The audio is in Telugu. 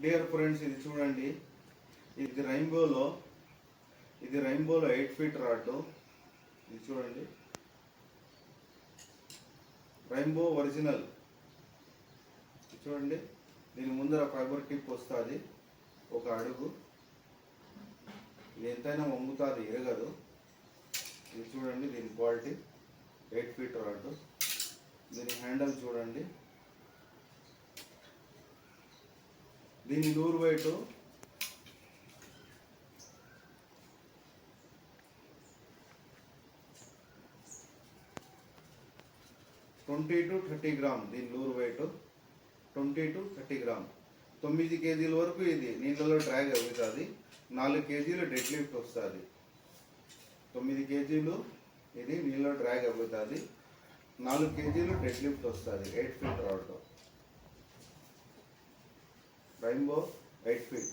డియర్ ఫ్రెండ్స్, ఇది చూడండి. ఇది రైన్బోలో 8 ఫీట్ రాడ్. ఇది చూడండి, రైన్బో ఒరిజినల్. చూడండి, దీని ముందర ఫైబర్ టిప్ వస్తుంది, ఒక అడుగు. ఇది ఎంతైనా వంగుతుంది, ఎరగదు. ఇది చూడండి, దీని క్వాలిటీ 8 ఫీట్ రాడ్. దీని హ్యాండిల్ చూడండి. దీని లూర్ వెయిట్ 20 to 30 గ్రామ్. దీని లూర్ వెయిట్ 20 to 30 గ్రామ్. 9 కేజీల వరకు ఇది నీళ్ళలో డ్రాగ్ అవుతుంది. 4 కేజీలు డెడ్ లిఫ్ట్ వస్తుంది. 9 కేజీలు ఇది నీళ్ళలో డ్రాగ్ అవుతుంది. 4 కేజీలు డెడ్ లిఫ్ట్ వస్తుంది. 8 ఫీట్ రాడ్ రైన్బో 8 ఫీట్.